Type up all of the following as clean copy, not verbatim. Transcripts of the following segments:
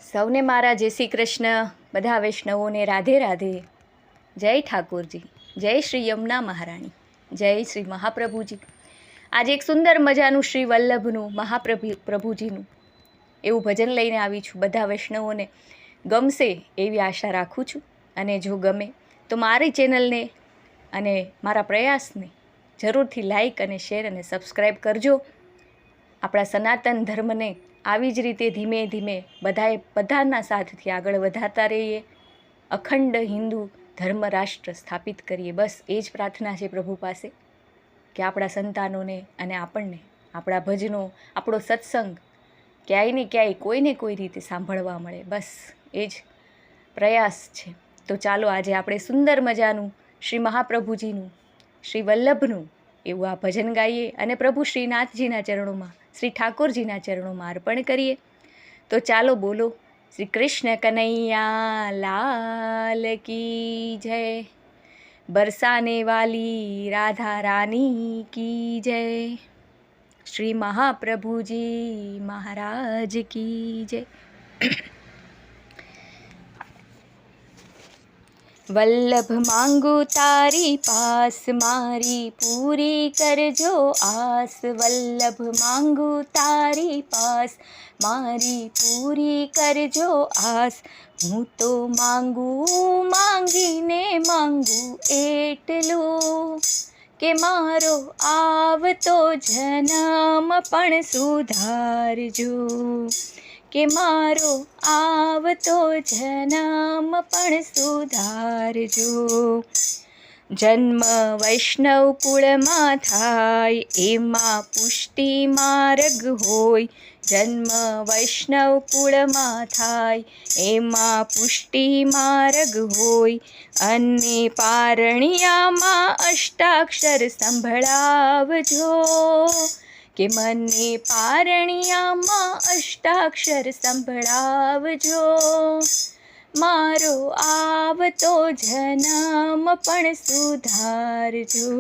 સૌને મારા જય શ્રી કૃષ્ણ, બધા વૈષ્ણવોને રાધે રાધે. જય ઠાકોરજી, જય શ્રી યમુના મહારાણી, જય શ્રી મહાપ્રભુજી. આજે એક સુંદર મજાનું શ્રી વલ્લભનું પ્રભુજીનું એવું ભજન લઈને આવી છું. બધા વૈષ્ણવોને ગમશે એવી આશા રાખું છું. અને જો ગમે તો મારી ચેનલને અને મારા પ્રયાસને જરૂરથી લાઈક અને શેર અને સબસ્ક્રાઈબ કરજો. આપણા સનાતન ધર્મને આવી જ રીતે ધીમે ધીમે બધાના સાથથી આગળ વધારતા રહીએ. અખંડ હિન્દુ ધર્મ રાષ્ટ્ર સ્થાપિત કરીએ. બસ એ જ પ્રાર્થના છે પ્રભુ પાસે, કે આપણા સંતાનોને અને આપણને આપણા ભજનો, આપણો સત્સંગ ક્યાંય ને ક્યાંય કોઈને કોઈ રીતે સાંભળવા મળે. બસ એ જ પ્રયાસ છે. તો ચાલો આજે આપણે સુંદર મજાનું શ્રી મહાપ્રભુજીનું, શ્રી વલ્લભનું એવું આ ભજન ગાઈએ અને પ્રભુ શ્રીનાથજીના ચરણોમાં, શ્રી ઠાકોરજીના ચરણોમાં અર્પણ કરીએ. તો ચાલો બોલો શ્રી કૃષ્ણ કનૈયા લાલ કી જય, બરસાને વાલી રાધા રાની કી જય, શ્રી મહાપ્રભુજી મહારાજ કી જય. વલ્લભ માંગુ તારી પાસ, મારી પૂરી કરજો આસ. વલ્લભ માંગુ તારી પાસ, મારી પૂરી કરજો આસ. હું તો માંગીને માંગુ એટલું, કે મારો આવતો જન્મ પણ સુધારજો, કે મારો આવતો જન્મ પણ સુધારજો. જન્મ વૈષ્ણવ કુળમાં થાય, એમાં પુષ્ટિ માર્ગ હોય. જન્મ વૈષ્ણવ કુળમાં થાય, એમાં પુષ્ટિ માર્ગ હોય. અને પારણિયામાં અષ્ટાક્ષર સંભળાવજો, કે મને પારણિયામાં અષ્ટાક્ષર સંભળાવજો. મારો આવતો જન્મ પણ સુધારજો.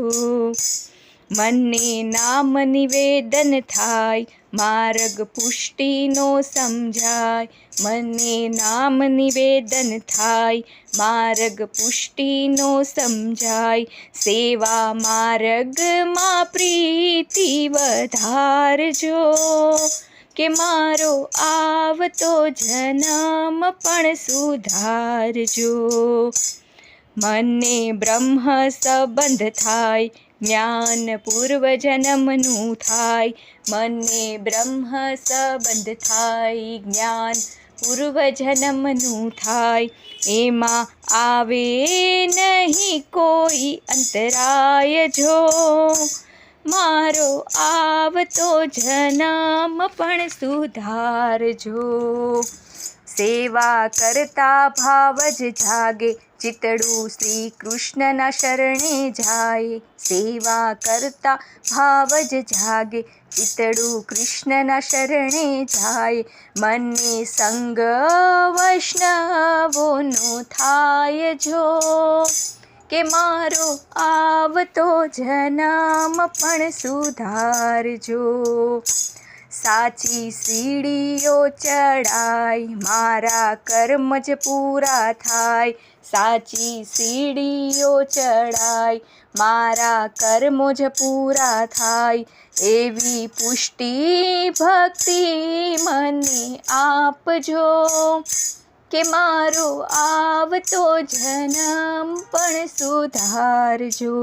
મને નામ નિવેદન થાય, માર્ગ પુષ્ટિનો સમજાય. મને નામ નિવેદન થાય, માર્ગ પુષ્ટિનો સમજાય. સેવા માર્ગમાં પ્રીતિ વધારજો, કે મારો આવતો જન્મ પણ સુધારજો. મને બ્રહ્મ સંબંધ થાય, જ્ઞાન પૂર્વજન્મનું થાય. મને બ્રહ્મ સંબંધ થાય, જ્ઞાન પૂર્વજન્મનું થાય. એમાં આવે નહીં કોઈ અંતરાય જો, મારો આવતો જન્મ પણ સુધારજો. સેવા કરતા ભાવ જ જાગે, ચિતડું શ્રી કૃષ્ણના શરણે જાય. સેવા કરતા ભાવ જ જાગે, ચિતડું કૃષ્ણના શરણે જાય. મને સંગ વૈષ્ણવોનો થાય જો, કે મારો આવતો જન્મ પણ સુધારજો. સાચી સીડીઓ ચડાય, મારા કર્મ જ પૂરા થાય. સાચી સીડીઓ ચડાય, મારા કર્મો જ પૂરા થાય. એવી પુષ્ટિ ભક્તિ મને આપજો, કે મારો આવતો જન્મ પણ સુધારજો.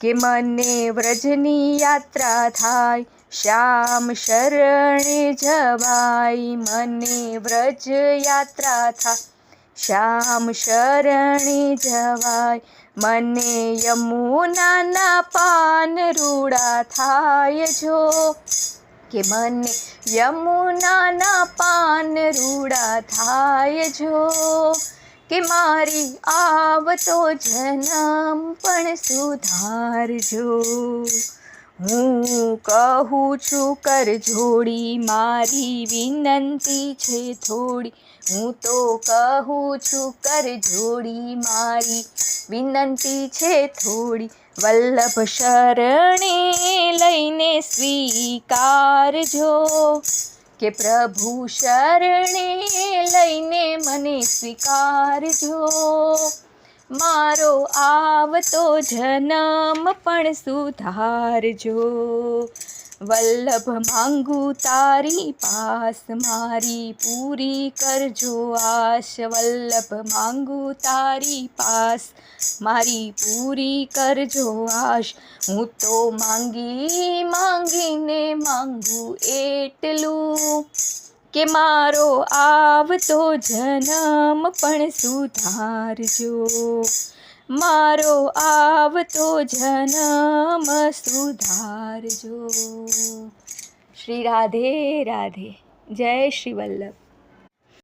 કે મને વ્રજની યાત્રા થાય, શ્યામ શરણે જવાય. મને વ્રજ યાત્રા થાય, શ્યામ શરણે જવાય. મને યમુનાના પાન રૂડા થાય જો, કે મને યમુનાના પાન રૂડા થાય જો. કે મારી આવતો જન્મ પણ સુધારજો. હું કહું છું કર જોડી, મારી વિનંતી છે થોડી. હું તો કહું છું કર જોડી, મારી વિનંતી છે થોડી. વલ્લભ શરણે લઈને સ્વીકારજો, કે પ્રભુ શરણે લઈને મને સ્વીકારજો, મારો આવતો જન્મ પણ સુધારજો. વલ્લભ માંગુ તારી પાસ, મારી પૂરી કરજો આશ. વલ્લભ માંગુ તારી પાસ, મારી પૂરી કરજો આશ. હું તો માંગીને માંગુ એટલું, કે મારો આવતો જન્મ પણ સુધારજો, મારો આવતો જન્મ સુધારજો. શ્રી રાધે રાધે. જય શ્રી વલ્લભ.